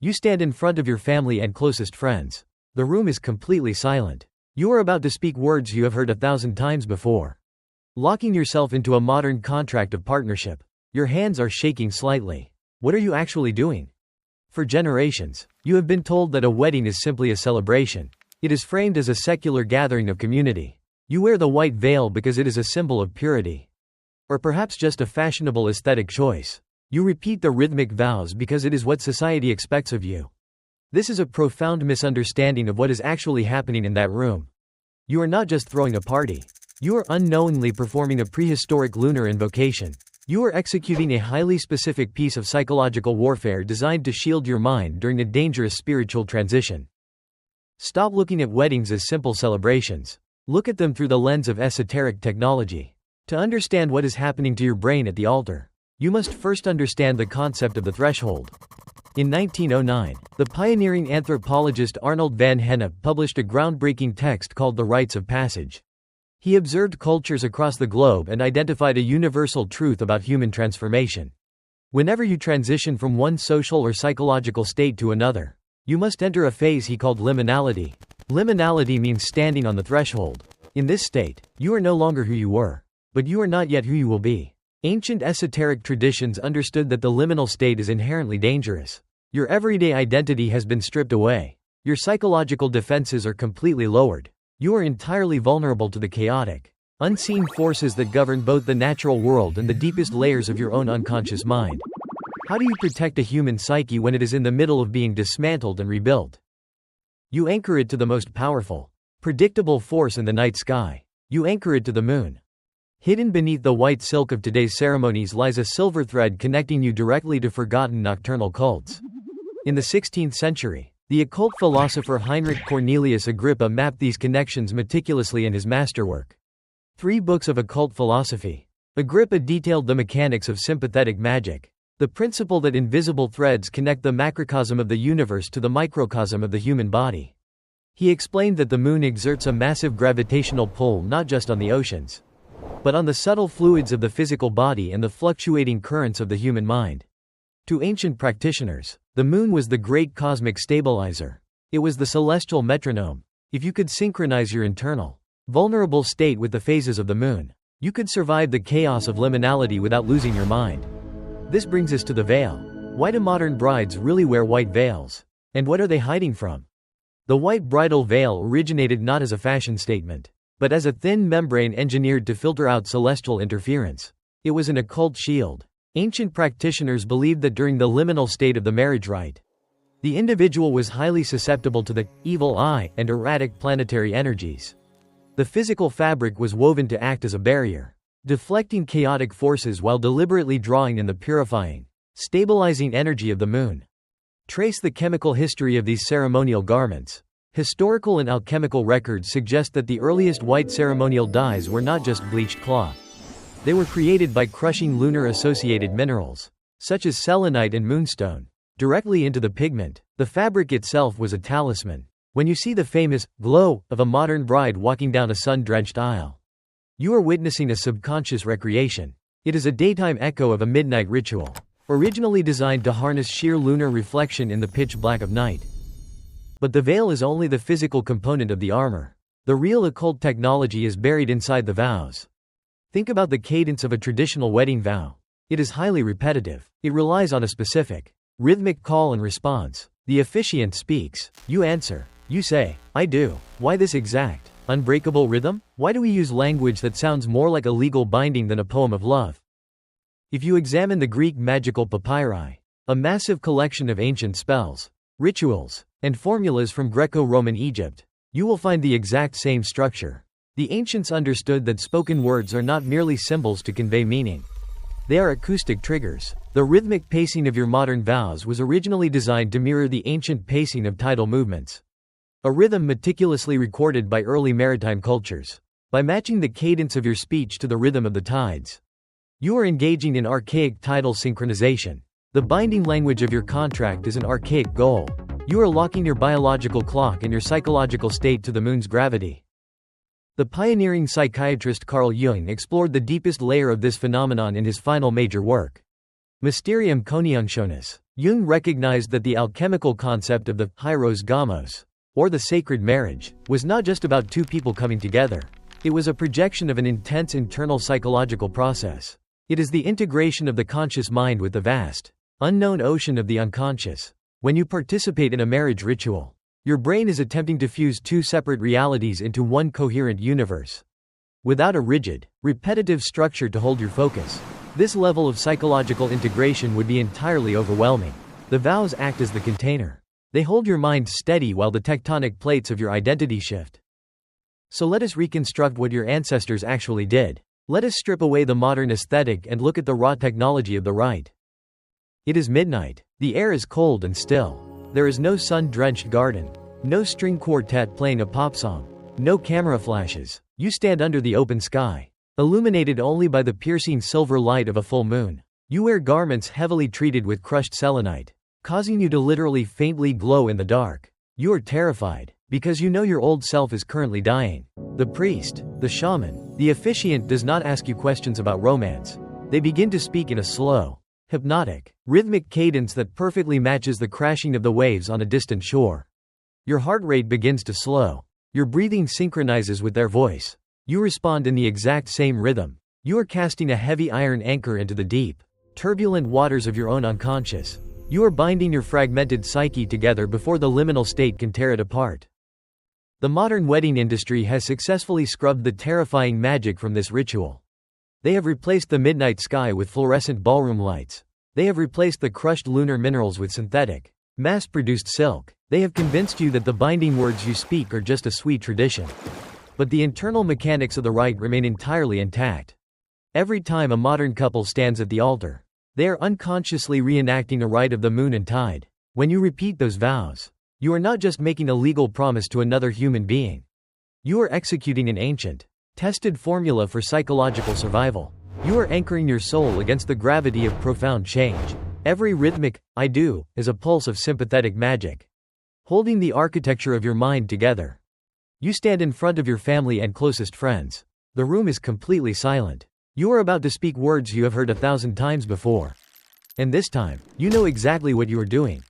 You stand in front of your family and closest friends. The room is completely silent. You are about to speak words you have heard 1,000 times before. Locking yourself into a modern contract of partnership. Your hands are shaking slightly. What are you actually doing? For generations, you have been told that a wedding is simply a celebration. It is framed as a secular gathering of community. You wear the white veil because it is a symbol of purity. Or perhaps just a fashionable aesthetic choice. You repeat the rhythmic vows because it is what society expects of you. This is a profound misunderstanding of what is actually happening in that room. You are not just throwing a party. You are unknowingly performing a prehistoric lunar invocation. You are executing a highly specific piece of psychological warfare designed to shield your mind during a dangerous spiritual transition. Stop looking at weddings as simple celebrations. Look at them through the lens of esoteric technology. To understand what is happening to your brain at the altar, you must first understand the concept of the threshold. In 1909, the pioneering anthropologist Arnold van Gennep published a groundbreaking text called The Rites of Passage. He observed cultures across the globe and identified a universal truth about human transformation. Whenever you transition from one social or psychological state to another, you must enter a phase he called liminality. Liminality means standing on the threshold. In this state, you are no longer who you were, but you are not yet who you will be. Ancient esoteric traditions understood that the liminal state is inherently dangerous. Your everyday identity has been stripped away. Your psychological defenses are completely lowered. You are entirely vulnerable to the chaotic, unseen forces that govern both the natural world and the deepest layers of your own unconscious mind. How do you protect a human psyche when it is in the middle of being dismantled and rebuilt? You anchor it to the most powerful, predictable force in the night sky. You anchor it to the moon. Hidden beneath the white silk of today's ceremonies lies a silver thread connecting you directly to forgotten nocturnal cults. In the 16th century, the occult philosopher Heinrich Cornelius Agrippa mapped these connections meticulously in his masterwork, 3 Books of Occult Philosophy. Agrippa detailed the mechanics of sympathetic magic, the principle that invisible threads connect the macrocosm of the universe to the microcosm of the human body. He explained that the moon exerts a massive gravitational pull not just on the oceans, but on the subtle fluids of the physical body and the fluctuating currents of the human mind. To ancient practitioners, the moon was the great cosmic stabilizer. It was the celestial metronome. If you could synchronize your internal, vulnerable state with the phases of the moon, you could survive the chaos of liminality without losing your mind. This brings us to the veil. Why do modern brides really wear white veils? And what are they hiding from? The white bridal veil originated not as a fashion statement, but as a thin membrane engineered to filter out celestial interference. It was an occult shield. Ancient practitioners believed that during the liminal state of the marriage rite, the individual was highly susceptible to the evil eye and erratic planetary energies. The physical fabric was woven to act as a barrier, deflecting chaotic forces while deliberately drawing in the purifying, stabilizing energy of the moon. Trace the chemical history of these ceremonial garments. Historical and alchemical records suggest that the earliest white ceremonial dyes were not just bleached cloth. They were created by crushing lunar-associated minerals, such as selenite and moonstone, directly into the pigment. The fabric itself was a talisman. When you see the famous glow of a modern bride walking down a sun-drenched aisle, you are witnessing a subconscious recreation. It is a daytime echo of a midnight ritual, originally designed to harness sheer lunar reflection in the pitch black of night. But the veil is only the physical component of the armor. The real occult technology is buried inside the vows. Think about the cadence of a traditional wedding vow. It is highly repetitive. It relies on a specific, rhythmic call and response. The officiant speaks. You answer. You say, I do. Why this exact, unbreakable rhythm? Why do we use language that sounds more like a legal binding than a poem of love? If you examine the Greek Magical Papyri, a massive collection of ancient spells, rituals, and formulas from Greco-Roman Egypt, you will find the exact same structure. The ancients understood that spoken words are not merely symbols to convey meaning. They are acoustic triggers. The rhythmic pacing of your modern vows was originally designed to mirror the ancient pacing of tidal movements, a rhythm meticulously recorded by early maritime cultures. By matching the cadence of your speech to the rhythm of the tides, you are engaging in archaic tidal synchronization. The binding language of your contract is an archaic goal. You are locking your biological clock and your psychological state to the moon's gravity. The pioneering psychiatrist Carl Jung explored the deepest layer of this phenomenon in his final major work, Mysterium Coniunctionis. Jung recognized that the alchemical concept of the hieros gamos, or the sacred marriage, was not just about two people coming together. It was a projection of an intense internal psychological process. It is the integration of the conscious mind with the vast, unknown ocean of the unconscious. When you participate in a marriage ritual, your brain is attempting to fuse two separate realities into one coherent universe. Without a rigid, repetitive structure to hold your focus, this level of psychological integration would be entirely overwhelming. The vows act as the container. They hold your mind steady while the tectonic plates of your identity shift. So let us reconstruct what your ancestors actually did. Let us strip away the modern aesthetic and look at the raw technology of the rite. It is midnight. The air is cold and still. There is no sun-drenched garden. No string quartet playing a pop song. No camera flashes. You stand under the open sky, illuminated only by the piercing silver light of a full moon. You wear garments heavily treated with crushed selenite, causing you to literally faintly glow in the dark. You are terrified, because you know your old self is currently dying. The priest, the shaman, the officiant does not ask you questions about romance. They begin to speak in a slow, hypnotic, rhythmic cadence that perfectly matches the crashing of the waves on a distant shore. Your heart rate begins to slow. Your breathing synchronizes with their voice. You respond in the exact same rhythm. You are casting a heavy iron anchor into the deep, turbulent waters of your own unconscious. You are binding your fragmented psyche together before the liminal state can tear it apart. The modern wedding industry has successfully scrubbed the terrifying magic from this ritual. They have replaced the midnight sky with fluorescent ballroom lights. They have replaced the crushed lunar minerals with synthetic, mass-produced silk. They have convinced you that the binding words you speak are just a sweet tradition. But the internal mechanics of the rite remain entirely intact. Every time a modern couple stands at the altar, they are unconsciously reenacting a rite of the moon and tide. When you repeat those vows, you are not just making a legal promise to another human being. You are executing an ancient, tested formula for psychological survival. You are anchoring your soul against the gravity of profound change. Every rhythmic, I do, is a pulse of sympathetic magic, holding the architecture of your mind together. You stand in front of your family and closest friends. The room is completely silent. You are about to speak words you have heard 1,000 times before. And this time, you know exactly what you are doing.